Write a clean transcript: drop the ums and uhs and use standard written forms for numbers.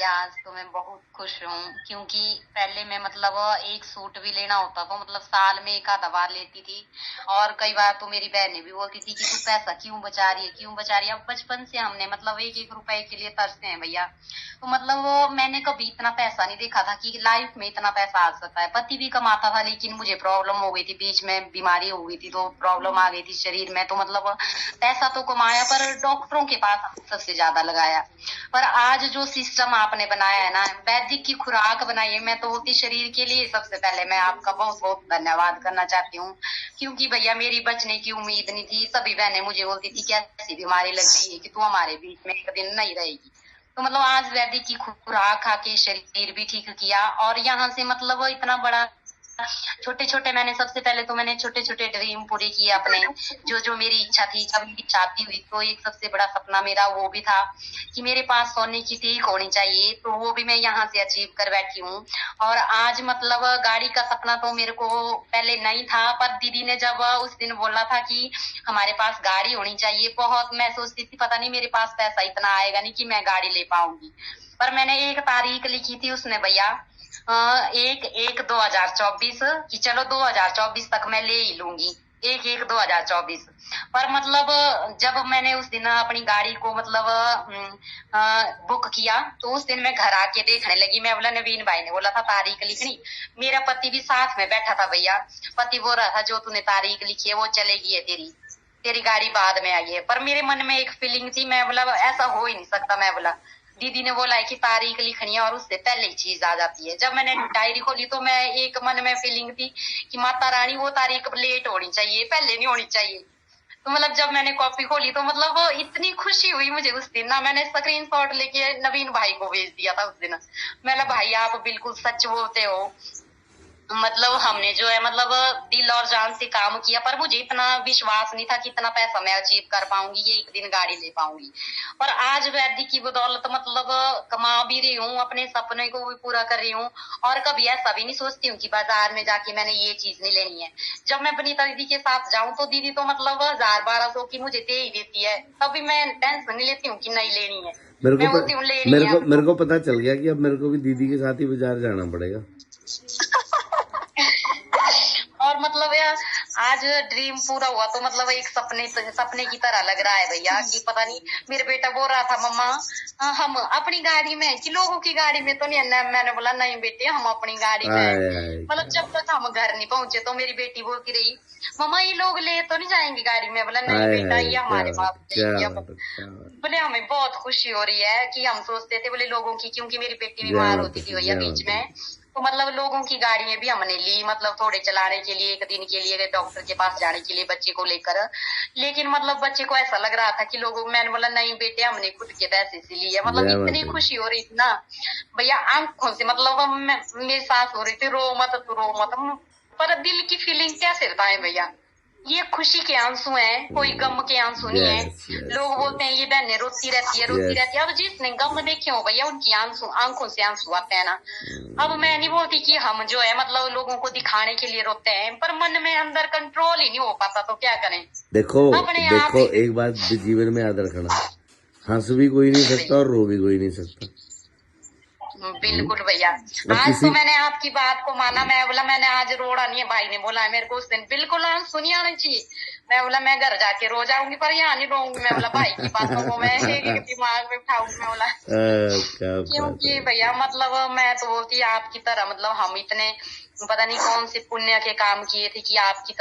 भैया आज तो मैं बहुत खुश हूँ, क्योंकि पहले मैं मतलब एक सूट भी लेना होता तो मतलब साल में एक आधा बार लेती थी। और कई बार तो मेरी बहनें भी बोलती थी कि तू पैसा क्यों बचा रही है, क्यों बचा रही है। अब बचपन से हमने मतलब एक एक रुपए के लिए तरसते हैं भैया। तो मतलब वो मैंने कभी इतना पैसा नहीं देखा था कि लाइफ में इतना पैसा आ सकता है। पति भी कमाता था, लेकिन मुझे प्रॉब्लम हो गई थी, बीच में बीमारी हो गई थी तो प्रॉब्लम आ गई थी शरीर में। तो मतलब पैसा तो कमाया पर डॉक्टरों के पास सबसे ज्यादा लगाया। पर आज जो सिस्टम आपने बनाया है ना, वैदिक की खुराक बनाई है, मैं तो बोलती शरीर के लिए सबसे पहले मैं आपका बहुत बहुत धन्यवाद करना चाहती हूँ। क्योंकि भैया मेरी बचने की उम्मीद नहीं थी। सभी बहनें मुझे बोलती थी कि ऐसी बीमारी लग गई है कि तू हमारे बीच में एक दिन नहीं रहेगी। तो मतलब आज वैदिक की खुराक खा के शरीर भी ठीक किया, और यहाँ से मतलब इतना बड़ा छोटे छोटे मैंने सबसे पहले तो मैंने छोटे छोटे ड्रीम पूरे किए अपने। जो जो मेरी इच्छा थी, जब मेरी शादी हुई तो एक सबसे बड़ा सपना मेरा वो भी था कि मेरे पास सोने की टीक होनी चाहिए, तो वो भी मैं यहाँ से अचीव कर बैठी हूँ। और आज मतलब गाड़ी का सपना तो मेरे को पहले नहीं था, पर दीदी ने जब उस दिन बोला था कि हमारे पास गाड़ी होनी चाहिए, बहुत मैं सोचती थी पता नहीं मेरे पास पैसा इतना आएगा नहीं कि मैं गाड़ी ले पाऊंगी। पर मैंने एक तारीख लिखी थी उसने भैया, 1/1/2024 कि चलो 2024 तक मैं ले ही लूंगी, 1/1/2024। पर मतलब जब मैंने उस दिन अपनी गाड़ी को मतलब बुक किया, तो उस दिन मैं घर आके देखने लगी। मैं बोला नवीन भाई ने बोला था तारीख लिखनी, मेरा पति भी साथ में बैठा था भैया। पति बोल रहा था जो तूने तारीख लिखी है वो चलेगी है, तेरी तेरी गाड़ी बाद में आई है। पर मेरे मन में एक फीलिंग थी, मैं बोला ऐसा हो ही नहीं सकता। मैं बोला दीदी ने बोला है कि तारीख लिखनी है और उससे पहले ही चीज आ जाती है। जब मैंने डायरी खोली तो मैं एक मन में फीलिंग थी कि माता रानी वो तारीख लेट होनी चाहिए, पहले नहीं होनी चाहिए। तो मतलब जब मैंने कॉपी खोली तो मतलब वो इतनी खुशी हुई मुझे उस दिन ना, मैंने स्क्रीनशॉट लेके नवीन भाई को भेज दिया था उस दिन। मैंने भाई आप बिल्कुल सच बोलते हो, मतलब हमने जो है मतलब दिल और जान से काम किया, पर मुझे इतना विश्वास नहीं था कि इतना पैसा मैं अचीव कर पाऊंगी, ये एक दिन गाड़ी ले पाऊंगी। और आज वैदिक की बदौलत मतलब कमा भी रही हूँ, अपने सपने को भी पूरा कर रही हूँ। और कभी ऐसा भी नहीं सोचती हूँ कि बाजार में जाके मैंने ये चीज नहीं लेनी है। जब मैं बनीता दीदी के साथ जाऊं तो दीदी तो मतलब 1000-1200 की मुझे दे ही देती है, तभी मैं टेंशन नहीं लेती हूँ कि नहीं लेनी है। मैं बोलती हूँ लेनी है। मेरे को पता चल गया कि अब मेरे को भी दीदी के साथ ही बाजार जाना पड़ेगा। और मतलब यार आज ड्रीम पूरा हुआ तो मतलब एक सपने की तरह लग रहा है भैया कि पता नहीं। मेरे बेटा बोल रहा था मम्मा हम अपनी गाड़ी में कि लोगों की गाड़ी में तो नहीं है। मैंने बोला नहीं बेटे हम अपनी गाड़ी में। मतलब जब तक हम घर नहीं पहुंचे तो मेरी बेटी बोलती रही मम्मा ये लोग ले तो नहीं जाएंगे गाड़ी में। बोला नहीं बेटा ये हमारे बाप। बोले हमें बहुत खुशी हो रही है कि हम सोचते थे बोले लोगों की, क्योंकि मेरी बेटी बीमार होती थी भैया बीच में, तो मतलब लोगों की गाड़ियां भी हमने ली, मतलब थोड़े चलाने के लिए, एक दिन के लिए, डॉक्टर के पास जाने के लिए बच्चे को लेकर। लेकिन मतलब बच्चे को ऐसा लग रहा था कि लोगों, मैंने बोला नहीं बेटे हमने खुद के पैसे से लिए। मतलब इतनी खुशी हो रही थी ना भैया आंखों से, मतलब मेरी सांस हो रही थी रो मत तू रो मत। पर दिल की फीलिंग कैसे बताएं भैया, ये खुशी के आंसू हैं, कोई गम के आंसू नहीं है। लोग बोलते हैं ये बहनें रोती रहती है रोती रहती है। अब जिसने गम देखे हो भैया उनकी आंसू आंखों से आंसू आते हैं ना। अब मैं नहीं बोलती कि हम जो है मतलब लोगों को दिखाने के लिए रोते हैं, पर मन में अंदर कंट्रोल ही नहीं हो पाता तो क्या करें। देखो एक बात जीवन में याद रखना, हंस भी कोई नहीं सकता और रो भी कोई नहीं सकता। बिल्कुल भैया। आज तो मैंने आपकी बात को माना। मैं बोला मैंने आज रोड़ा नहीं है, भाई ने बोला है मेरे को उस दिन बिल्कुल सुनिए आना चाहिए। मैं बोला मैं घर जाके रो जाऊंगी पर यहाँ नहीं रोऊंगी। मैं बोला भाई की बातों को मैं एक दिमाग में उठाऊंगी। मैं बोला क्योंकि भैया मतलब मैं तो बोलती आपकी तरह मतलब हम इतने पता नहीं कौन से पुण्य के काम किए थे कि आपकी तरह